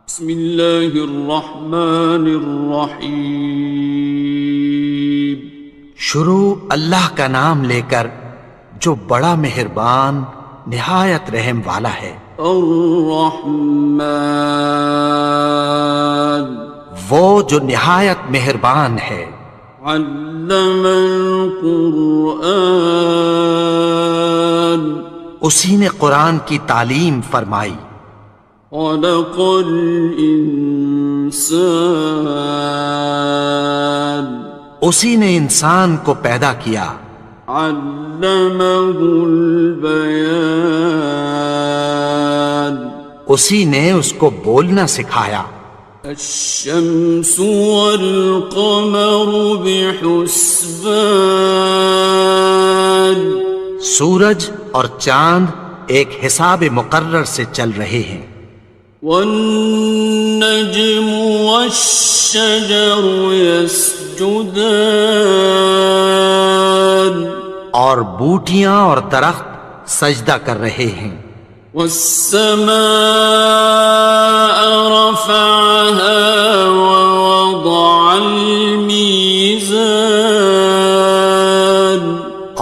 بسم اللہ الرحمن الرحیم۔ شروع اللہ کا نام لے کر جو بڑا مہربان نہایت رحم والا ہے۔ الرحمن، وہ جو نہایت مہربان ہے۔ علم القرآن، اسی نے قرآن کی تعلیم فرمائی۔ خلق الانسان، اسی نے انسان کو پیدا کیا۔ علمہ البیان، اسی نے اس کو بولنا سکھایا۔ الشمس والقمر بحسبان، سورج اور چاند ایک حساب مقرر سے چل رہے ہیں۔ والنجم والشجر يسجدان، اور بوٹیاں اور درخت سجدہ کر رہے ہیں۔ والسماء رفعها ووضع الميزان،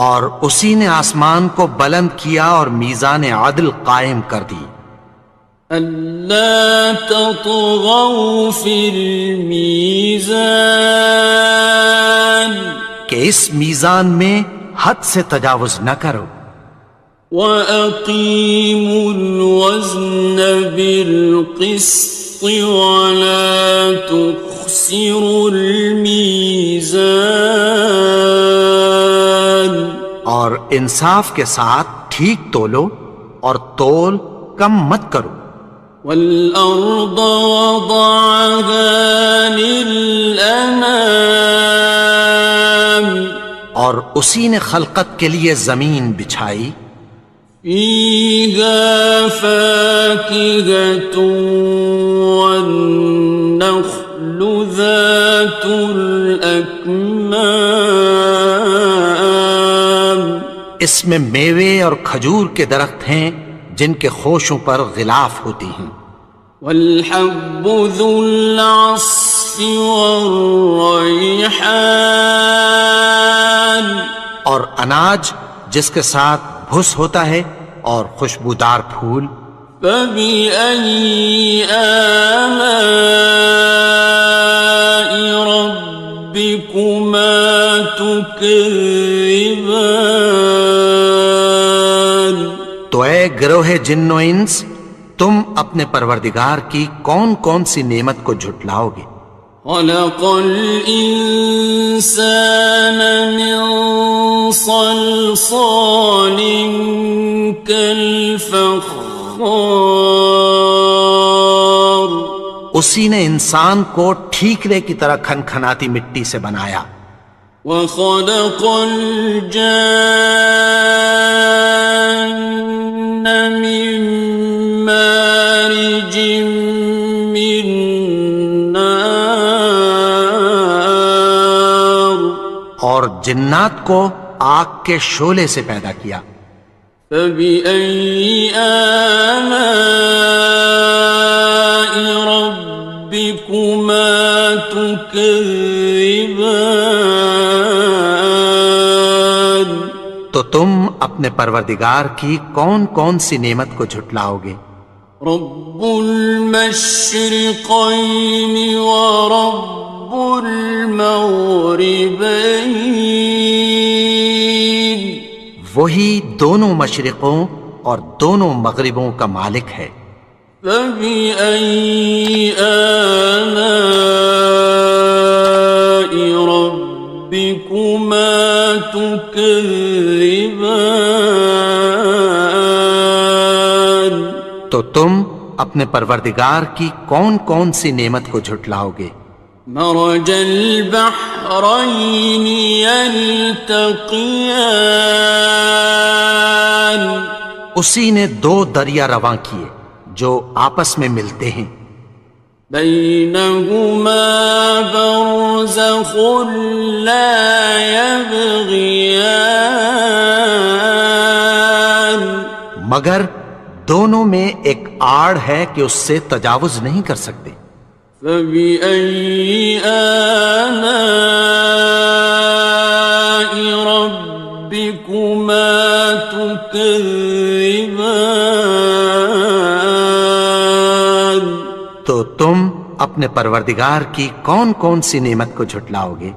اور اسی نے آسمان کو بلند کیا اور میزان عدل قائم کر دی۔ ألا تطغوا في الميزان، کہ اس میزان میں حد سے تجاوز نہ کرو۔ وَأَقِيمُوا الْوَزْنَ بِالْقِسْطِ وَلَا تُخْسِرُوا الْمِيزَانَ، اور انصاف کے ساتھ ٹھیک تولو اور تول کم مت کرو۔ وَالْأَرْضَ وَضَعَهَا لِلْأَنَامِ، اور اسی نے خلقت کے لیے زمین بچھائی۔ فِيهَا فَاكِهَةٌ وَالنَّخْلُ ذَاتُ الْأَكْمَامِ، اس میں میوے اور کھجور کے درخت ہیں جن کے خوشوں پر غلاف ہوتی ہیں۔ وَالْحَبُّ ذُو الْعَصْفِ وَالرَّيْحَانِ، اور اناج جس کے ساتھ بھس ہوتا ہے اور خوشبودار پھول۔ فَبِأَيِّ آلَاءِ رَبِّكُمَا تُكَذِّبَانِ، تو اے گروہ جن و انس، تم اپنے پروردگار کی کون کون سی نعمت کو جھٹلاؤ گے؟ خَلَقَ الْإِنسَانَ مِنْ صَلْصَالٍ كَالْفَخَّارِ، اسی نے انسان کو ٹھیکرے کی طرح کھنکھناتی مٹی سے بنایا۔ وَخَلَقَ الْجَانَّ مِن مَّارِجٍ مِّن نَّارٍ، اور جنات کو آگ کے شعلے سے پیدا کیا۔ فَبِأَيِّ آلَاءِ رَبِّكُمَا تُكَذِّبَانِ، تو تم اپنے پروردگار کی کون کون سی نعمت کو جھٹلاؤ گے؟ رب المشرقین ورب المغربین، وہی دونوں مشرقوں اور دونوں مغربوں کا مالک ہے۔ فَبِأَيِّ آلَاءِ رَبِّكُمَا تُكَذِّبَانِ، تو تم اپنے پروردگار کی کون کون سی نعمت کو جھٹلاؤ گے؟ مرج البحرین یلتقیان، اسی نے دو دریا رواں کیے جو آپس میں ملتے ہیں۔ بینہما برزخ لا یبغیان، مگر دونوں میں ایک آڑ ہے کہ اس سے تجاوز نہیں کر سکتے۔ فبأي آلاء ربكما تكذبان؟ تو تم اپنے پروردگار کی کون کون سی نعمت کو جھٹلاؤ گے؟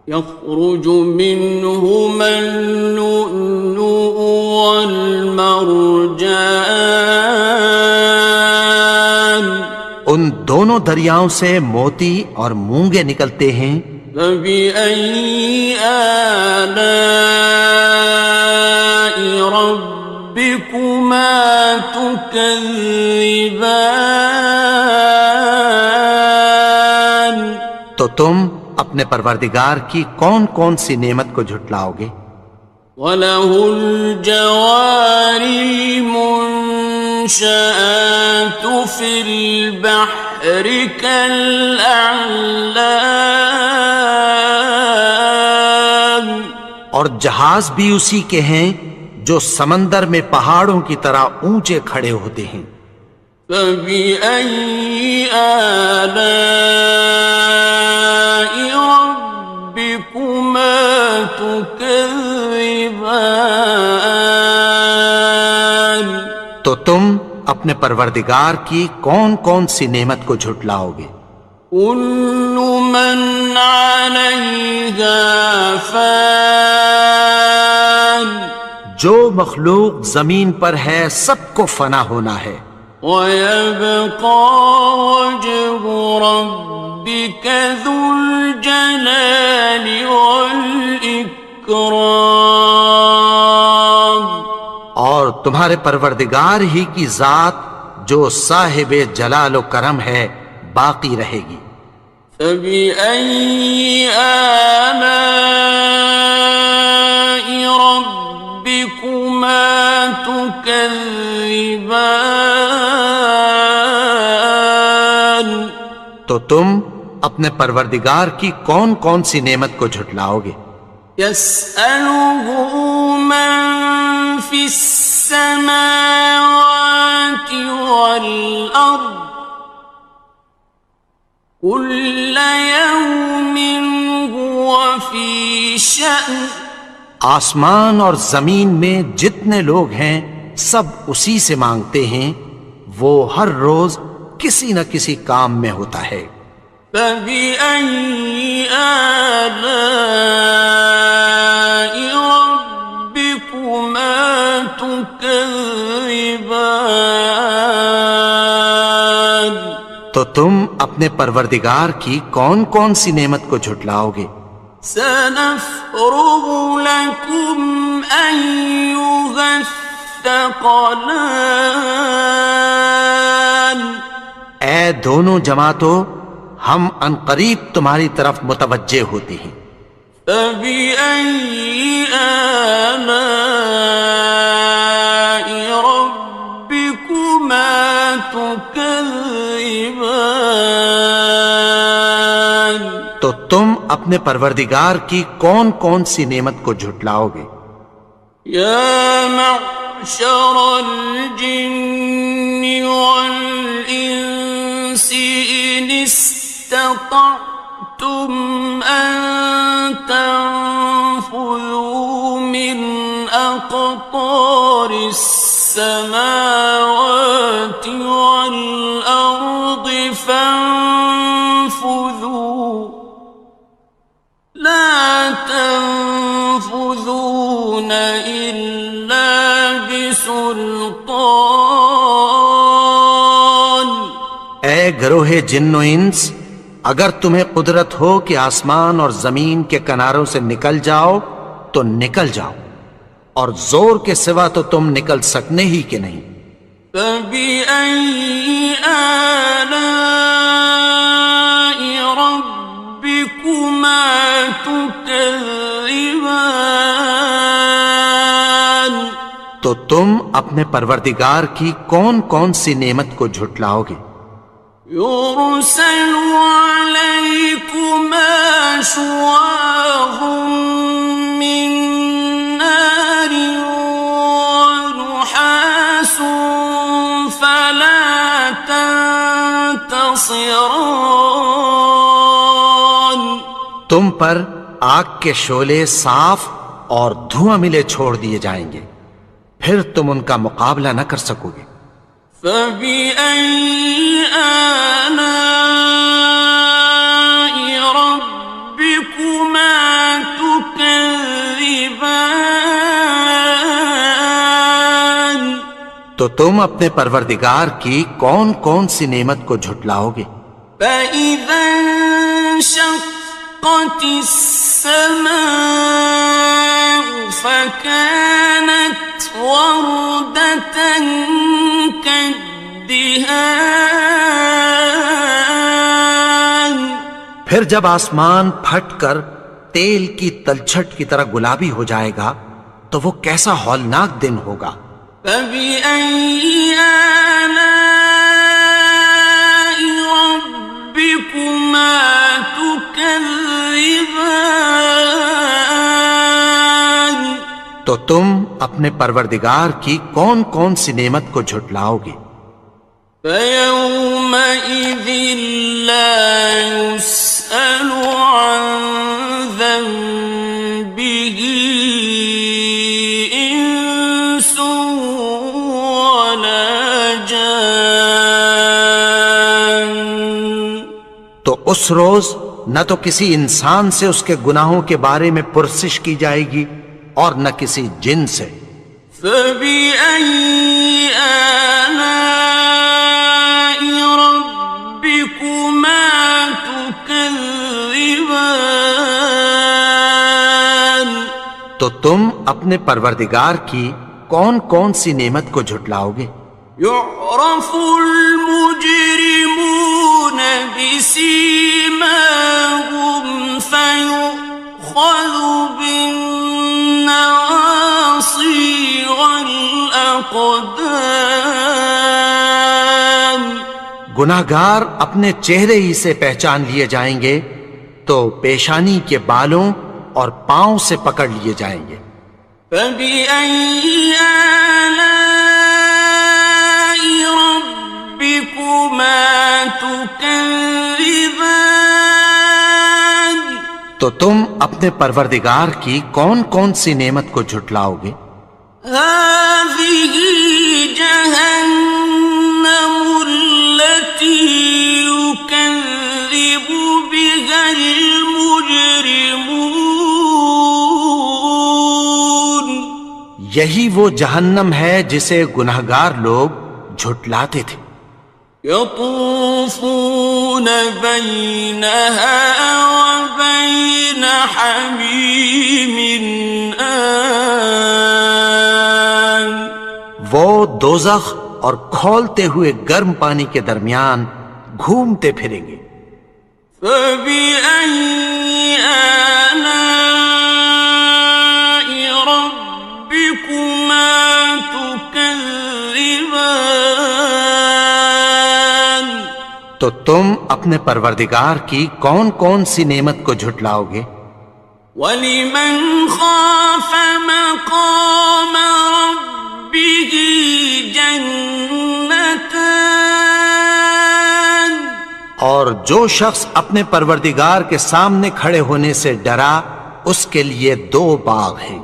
يخرج منهما اللؤلؤ والمرجان، ان دونوں دریاؤں سے موتی اور مونگے نکلتے ہیں۔ فبأي آلاء ربكما تكذبان؟ تو تم اپنے پروردگار کی کون کون سی نعمت کو جھٹلاؤ گے؟ وَلَهُ الْجَوَارِ الْمُنشَآتُ فِي الْبَحْرِ كَالْأَعْلَامِ، اور جہاز بھی اسی کے ہیں جو سمندر میں پہاڑوں کی طرح اونچے کھڑے ہوتے ہیں۔ فَبِأَيِّ آلَاءِ رَبِّكُمَا تُكَذِّبَانِ؟ تو تم اپنے پروردگار کی کون کون سی نعمت کو جھٹلاؤ گے؟ كُلُّ مَنْ عَلَيْهَا فَانٍ، جو مخلوق زمین پر ہے سب کو فنا ہونا ہے۔ وَيَبْقَى وَجْهُ رَبِّكَ ذُو الْجَلَالِ وَالْإِكْرَامِ، اور تمہارے پروردگار ہی کی ذات جو صاحب جلال و کرم ہے باقی رہے گی۔ فَبِأَيِّ آلَاءِ رَبِّكُمَا تُكَذِّبَانِ؟ تو تم اپنے پروردگار کی کون کون سی نعمت کو جھٹلاؤ گے؟ يَسْأَلُهُ مَن فِي السَّمَاوَاتِ وَالْأَرْضِ كُلَّ يَوْمٍ هُوَ فِي شَأْنٍ، آسمان اور زمین میں جتنے لوگ ہیں سب اسی سے مانگتے ہیں، وہ ہر روز کسی نہ کسی کام میں ہوتا ہے۔ فَبِأَيِّ آلَاءِ رَبِّكُمَا تُكَذِّبَانِ؟ تو تم اپنے پروردگار کی کون کون سی نعمت کو جھٹلاؤ گے؟ سَنَفْرُغُ لَكُمْ أَيُّهَ الثَّقَلَانِ، اے دونوں جماعتوں، ہم عنقریب تمہاری طرف متوجہ ہوتے ہیں۔ فَبِأَيِّ آلَاءِ رَبِّكُمَا تُكَذِّبَانِ؟ تو تم اپنے پروردگار کی کون کون سی نعمت کو جھٹلاؤ گے؟ يَا مَعْشَرَ الْجِنِّ وَالْإِنسِ إِنِ اسْتَطَعْتُمْ أَن تَنفُذُوا مِنْ أَقْطَارِ السَّمَاوَاتِ وَالْأَرْضِ فَانفُذُوا لَا تَنفُذُونَ إِلَّا بِسُلْطَانٍ۔ اے گروہ جن و انس، اگر تمہیں قدرت ہو کہ آسمان اور زمین کے کناروں سے نکل جاؤ تو نکل جاؤ، اور زور کے سوا تو تم نکل سکنے ہی کہ نہیں۔ فَبِأَيِّ آلَاءِ رَبِّكُمَا تُكَذِّبَانِ؟ تو تم اپنے پروردگار کی کون کون سی نعمت کو جھٹلاؤ گے؟ يُرْسَلُ عَلَيْكُمَا شُوَاظٌ مِّن نَّارٍ وَنُحَاسٌ ينتصران. تم پر آگ کے شعلے صاف اور دھواں ملے چھوڑ دیے جائیں گے، پھر تم ان کا مقابلہ نہ کر سکو گے۔ فبأي آلاء ربكما تكذبان. تو تم اپنے پروردگار کی کون کون سی نعمت کو جھٹلاؤ گے؟ فإذا انشقت السماء فكانت وردة كالدهان. پھر جب آسمان پھٹ کر تیل کی تلچھٹ کی طرح گلابی ہو جائے گا تو وہ کیسا ہولناک دن ہوگا۔ فبأي آلاء ربكما تكذبان. تو تم اپنے پروردگار کی کون کون سی نعمت کو جھٹلاؤ گے؟ فيومئذ لا يسأل عن ذنبه إنس ولا جان. تو اس روز نہ تو کسی انسان سے اس کے گناہوں کے بارے میں پرسش کی جائے گی اور نہ کسی جن سے۔ فبأي آلاء ربكما تكذبان. تو تم اپنے پروردگار کی کون کون سی نعمت کو جھٹلاؤ گے؟ يعرف المجرمون بسيماهم فيؤخذ بالنواصي والأقدام. گناہگار اپنے چہرے ہی سے پہچان لیے جائیں گے تو پیشانی کے بالوں اور پاؤں سے پکڑ لیے جائیں گے۔ فبأي آلاء ربكما تكذبان. تو تم اپنے پروردگار کی کون کون سی نعمت کو جھٹلاؤ گے؟ هذه جهنم التي يكذب بها المجرمون. یہی وہ جہنم ہے جسے گناہگار لوگ جھٹلاتے تھے۔ يطوفون بينها وبين حميم آن. وہ دوزخ اور کھولتے ہوئے گرم پانی کے درمیان گھومتے پھریں گے۔ فبأي آلاء ربكما تكذبان. تو تم اپنے پروردگار کی کون کون سی نعمت کو جھٹلاؤ گے؟ وَلِمَنْ خَافَ مَقَامَ رَبِّهِ جَنَّتَانِ. اور جو شخص اپنے پروردگار کے سامنے کھڑے ہونے سے ڈرا اس کے لیے دو باغ ہیں۔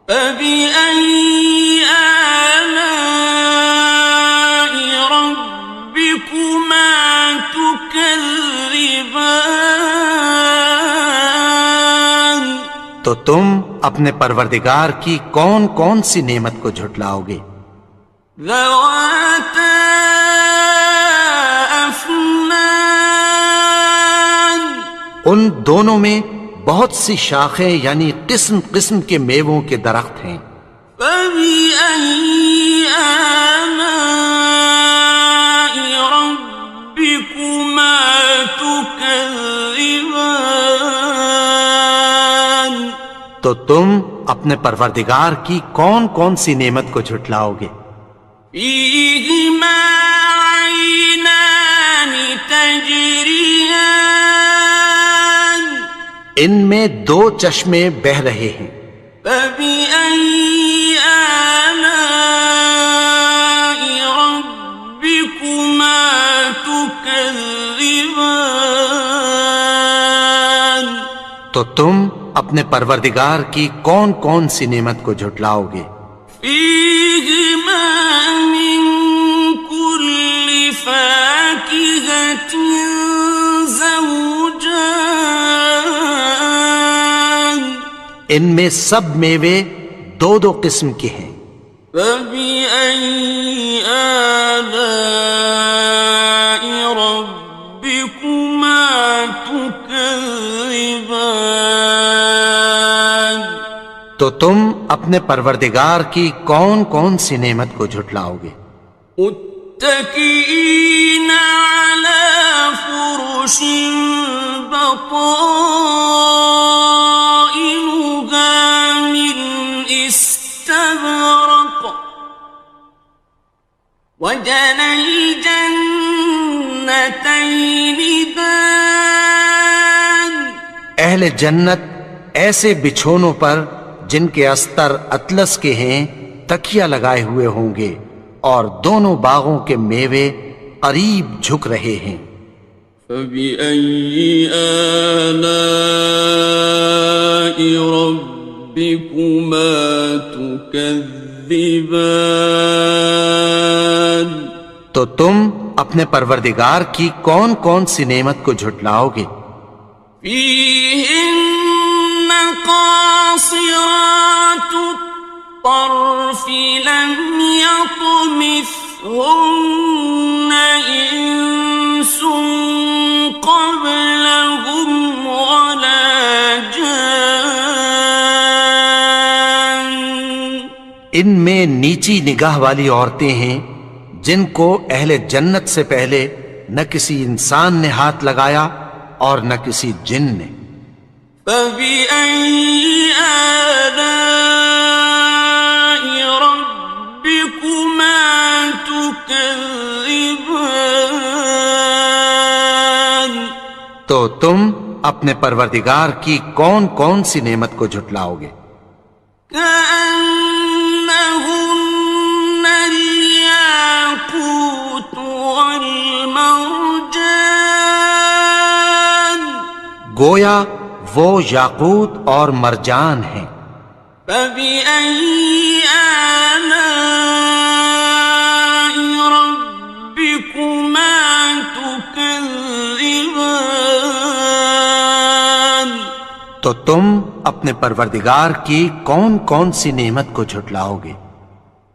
فَبِأَيِّ آلَاءِ رَبِّكُمَا تُكَذِّبَانِ. تو تم اپنے پروردگار کی کون کون سی نعمت کو جھٹلاؤ گے؟ ذَوَاتَا أَفْنَانٍ. ان دونوں میں بہت سی شاخیں یعنی قسم قسم کے میووں کے درخت ہیں۔ فَبِأَيِّ آلَاءِ رَبِّكُمَا تُكَذِّبَانِ. تو تم اپنے پروردگار کی کون کون سی نعمت کو جھٹلاؤ گے؟ فِيهِمَا عَيْنَانِ تَجْرِيَانِ. ان میں دو چشمے بہہ رہے ہیں۔ فَبِأَيِّ آلَاءِ رَبِّكُمَا تُكَذِّبَانِ. تكذبان تو تم اپنے پروردگار کی کون کون سی نعمت کو جھٹلاؤ گے؟ فيهما من كل فاكهة زوجان ان میں سب میوے دو دو قسم کے ہیں۔ فبأي آلاء ربكما تكذبان تو تم اپنے پروردگار کی کون کون سی نعمت کو جھٹلاؤ گے؟ متكئين على فرش بطائنها من استبرق وجنى الجنتين دان اہل جنت ایسے بچھونوں پر جن کے استر اطلس کے ہیں تکیہ لگائے ہوئے ہوں گے، اور دونوں باغوں کے میوے قریب جھک رہے ہیں۔ فبأي آلاء ربكما تكذبان تو تم اپنے پروردگار کی کون کون سی نعمت کو جھٹلاؤ گے؟ فيهن قاصرات الطرف لم يطمثهن إنس قبلهم ولا جان ان میں نیچی نگاہ والی عورتیں ہیں جن کو اہل جنت سے پہلے نہ کسی انسان نے ہاتھ لگایا اور نہ کسی جن نے۔ فبأي آلاء ربكما تكذبان تو تم اپنے پروردگار کی کون کون سی نعمت کو جھٹلاؤ گے؟ كأنهن الياقوت والمرجان گویا وہ یاقوت اور مرجان ہیں۔ فبأي آلاء ربكما تكذبان تو تم اپنے پروردگار کی کون کون سی نعمت کو جھٹلاؤ گے؟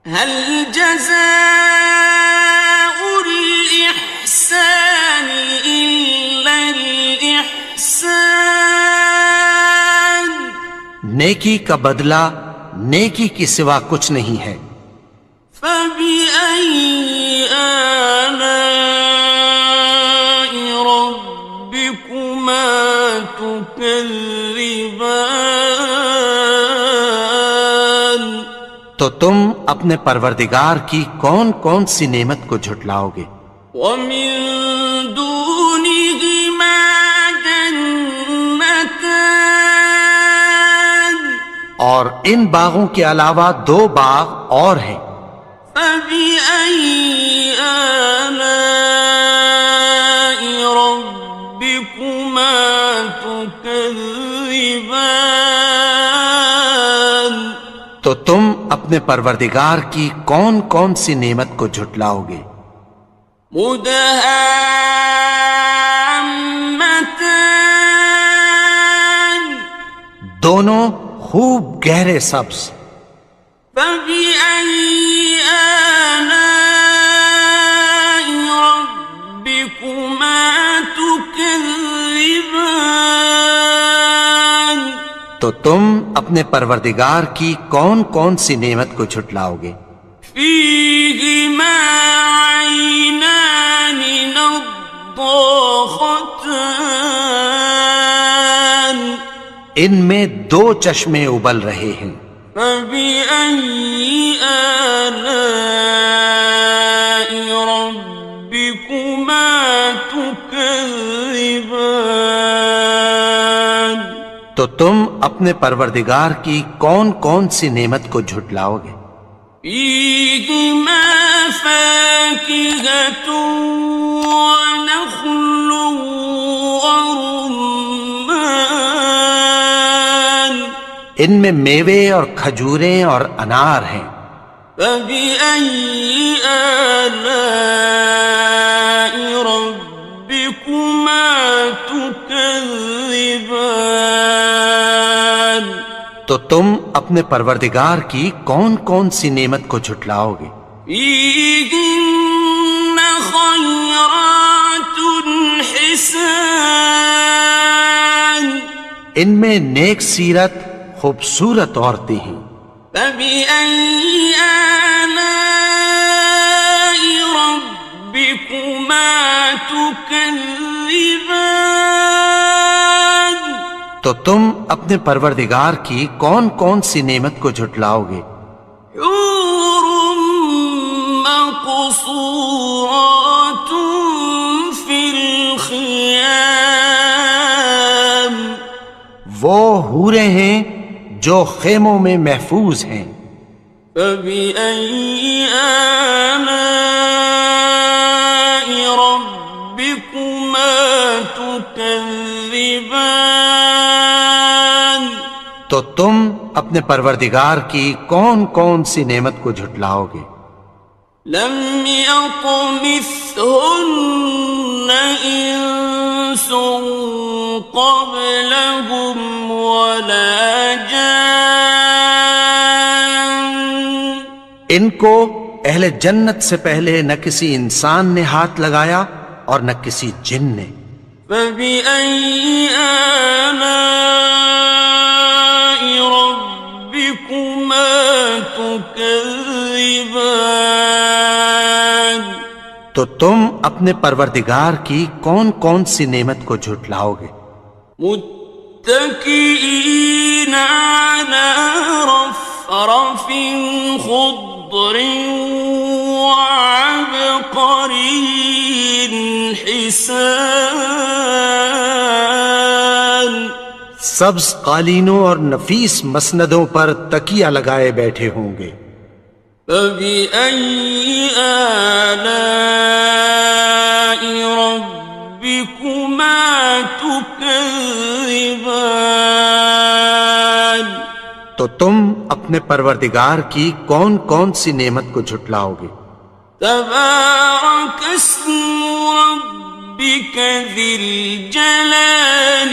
هل جزاء الإحسان إلا الإحسان نیکی کا بدلہ نیکی کی سوا کچھ نہیں ہے۔ فبأي آلاء ربكما تكذبان تو تم اپنے پروردگار کی کون کون سی نعمت کو جھٹلاؤ گے؟ ومن دونهما جنتان اور ان باغوں کے علاوہ دو باغ اور ہیں۔ فبأي آلاء ربكما تكذبان تو تم اپنے پروردگار کی کون کون سی نعمت کو جھٹلاؤ گے؟ مدهامتان دونوں خوب گہرے سبز۔ فبأي آلاء ربكما تكذبان تو تم اپنے پروردگار کی کون کون سی نعمت کو جھٹلاؤ گے؟ فيهما عينان نضاختان ان میں دو چشمے ابل رہے ہیں۔ فبأي آلاء ربكما تكذبان تو تم اپنے پروردگار کی کون کون سی نعمت کو جھٹلاؤ گے؟ فيهما فاكهة ونخل ورمان ان میں میوے اور کھجوریں اور انار ہیں. فبأي آلاء ربكما تكذبان تو تم اپنے پروردگار کی کون کون سی نعمت کو جھٹلاؤ گے؟ فيهن خيرات حسان ان میں نیک سیرت خوبصورت عورتیں ہیں. فبأي آلاء ربكما تكذبان تو تم اپنے پروردگار کی کون کون سی نعمت کو جھٹلاؤ گے؟ حور مقصورات في الخيام وہ حوریں ہیں جو خیموں میں محفوظ ہیں. فبأي آلاء ربكما تكذبان تو تم اپنے پروردگار کی کون کون سی نعمت کو جھٹلاؤ گے؟ لم يطمثهن إنس قبلهم ولا جان ان کو اہل جنت سے پہلے نہ کسی انسان نے ہاتھ لگایا اور نہ کسی جن نے. فبأي آلاء ربكما تكذبان تو تم اپنے پروردگار کی کون کون سی نعمت کو جھٹلاؤ گے؟ متكئين على رفرف خضر وعبقري حسان سبز قالینوں اور نفیس مسندوں پر تکیہ لگائے بیٹھے ہوں گے. فبأي آلاء ربكما تكذبان تو تم اپنے پروردگار کی کون کون سی نعمت کو جھٹلاؤ گے؟ تبارك اسم ربك ذي الجلال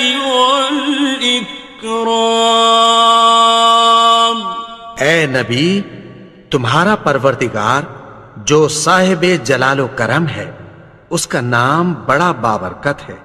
والإكرام اے نبی، تمہارا پروردگار جو صاحب جلال و کرم ہے، اس کا نام بڑا بابرکت ہے.